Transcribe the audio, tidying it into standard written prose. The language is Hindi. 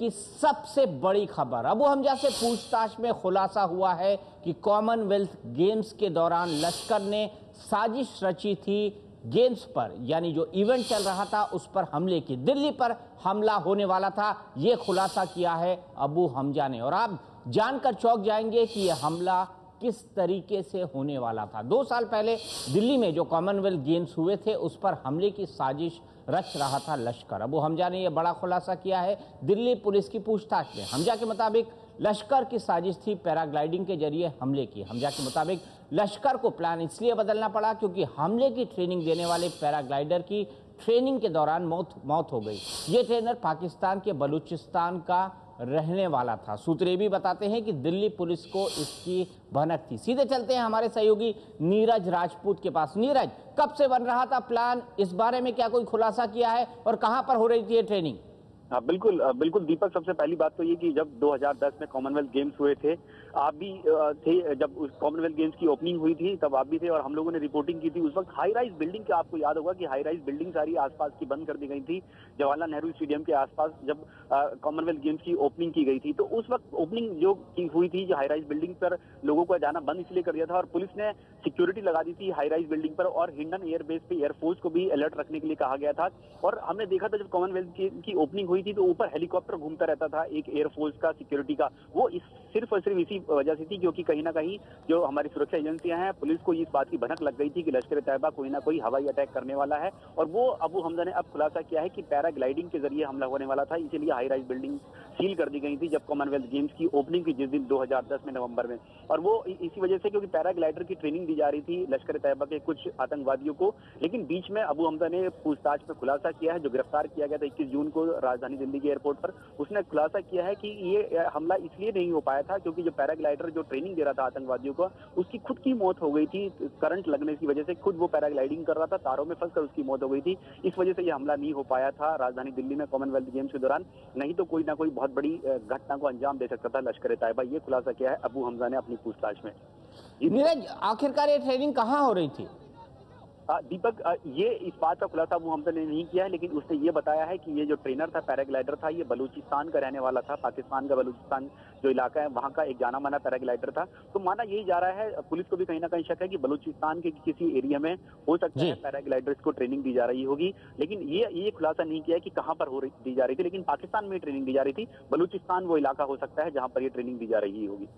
की सबसे बड़ी खबर। अबू हमजा से पूछताछ में खुलासा हुआ है कि कॉमनवेल्थ गेम्स के दौरान लश्कर ने साजिश रची थी गेम्स पर, यानी जो इवेंट चल रहा था उस पर हमले की। दिल्ली पर हमला होने वाला था, यह खुलासा किया है अबू हमजा ने। और आप जानकर चौंक जाएंगे कि यह हमला किस तरीके से होने वाला था। 2 साल पहले दिल्ली में जो कॉमनवेल्थ गेम्स हुए थे उस पर हमले की साजिश रच रहा था लश्कर। अबू हमजा ने यह बड़ा खुलासा किया है दिल्ली पुलिस की पूछताछ में। हमजा के मुताबिक लश्कर की साजिश थी पैराग्लाइडिंग के जरिए हमले की। हमजा के मुताबिक लश्कर को प्लान इसलिए बदलना पड़ा क्योंकि हमले की ट्रेनिंग देने वाले पैराग्लाइडर की ट्रेनिंग के दौरान मौत हो गई। ये ट्रेनर पाकिस्तान के बलूचिस्तान का रहने वाला था। सूत्र ये भी बताते हैं कि दिल्ली पुलिस को इसकी भनक थी। सीधे चलते हैं हमारे सहयोगी नीरज राजपूत के पास। नीरज, कब से बन रहा था प्लान, इस बारे में क्या कोई खुलासा किया है और कहां पर हो रही थी ये ट्रेनिंग? हाँ, बिल्कुल बिल्कुल दीपक, सबसे पहली बात तो ये कि जब 2010 में कॉमनवेल्थ गेम्स हुए थे, आप भी थे। जब उस कॉमनवेल्थ गेम्स की ओपनिंग हुई थी तब आप भी थे और हम लोगों ने रिपोर्टिंग की थी। उस वक्त हाई राइज बिल्डिंग के, आपको याद होगा कि हाई राइज बिल्डिंग सारी आसपास की बंद कर दी गई थी जवाहरलाल नेहरू स्टेडियम के आसपास जब कॉमनवेल्थ गेम्स की ओपनिंग की गई थी। तो उस वक्त ओपनिंग जो की हुई थी, जो हाई राइज बिल्डिंग पर लोगों को जाना बंद इसलिए कर दिया था और पुलिस ने सिक्योरिटी लगा दी थी हाई राइज बिल्डिंग पर और हिंडन एयरबेस पे एयरफोर्स को भी अलर्ट रखने के लिए कहा गया था। और हमने देखा था जब कॉमनवेल्थ की ओपनिंग हुई थी तो ऊपर हेलीकॉप्टर घूमता रहता था एक एयरफोर्स का सिक्योरिटी का। वो सिर्फ और सिर्फ इसी वजह से थी क्योंकि कहीं ना कहीं जो हमारी सुरक्षा एजेंसियां हैं, पुलिस को इस बात की भनक लग गई थी कि लश्कर तैयबा कोई ना कोई हवाई अटैक करने वाला है। और वो अबू हमजा ने अब खुलासा किया है कि पैराग्लाइडिंग के जरिए हमला होने वाला था, इसीलिए हाई राइज बिल्डिंग सील कर दी गई थी जब कॉमनवेल्थ गेम्स की ओपनिंग की जिस दिन 2010 में नवंबर में। और वो इसी वजह से क्योंकि पैराग्लाइडर की ट्रेनिंग दी जा रही थी लश्कर तैयबा के कुछ आतंकवादियों को। लेकिन बीच में अबू हमजा ने पूछताछ में खुलासा किया है, जो गिरफ्तार किया गया था 21 जून को राजधानी दिल्ली के एयरपोर्ट पर, उसने खुलासा किया है कि ये हमला इसलिए नहीं हो पाया था क्योंकि जो पैराग्लाइडर जो ट्रेनिंग दे रहा था आतंकवादियों को, उसकी खुद की मौत हो गई थी करंट लगने की वजह से। खुद वो पैराग्लाइडिंग कर रहा था, तारों में फंसकर उसकी मौत हो गई थी। इस वजह से ये हमला नहीं हो पाया था राजधानी दिल्ली में कॉमनवेल्थ गेम्स के दौरान, नहीं तो कोई ना कोई बहुत बड़ी घटना को अंजाम दे सकता था लश्कर तैयबा। ये खुलासा किया है अबू हमजा ने अपनी पूछताछ में। नीरज, आखिरकार ये ट्रेनिंग कहाँ हो रही थी? दीपक, ये इस बात का खुलासा अबू हमजा ने नहीं किया है, लेकिन उसने ये बताया है कि ये जो ट्रेनर था, पैराग्लाइडर था, ये बलूचिस्तान का रहने वाला था। पाकिस्तान का बलूचिस्तान जो इलाका है वहां का एक जाना माना पैराग्लाइडर था। तो माना यही जा रहा है, पुलिस को भी कहीं ना कहीं शक है कि बलूचिस्तान के किसी एरिया में हो सकता है पैराग्लाइडर्स को ट्रेनिंग दी जा रही होगी। लेकिन ये खुलासा नहीं किया है कि कहां पर दी जा रही थी, लेकिन पाकिस्तान में ट्रेनिंग दी जा रही थी। बलूचिस्तान वो इलाका हो सकता है जहां पर ये ट्रेनिंग दी जा रही होगी।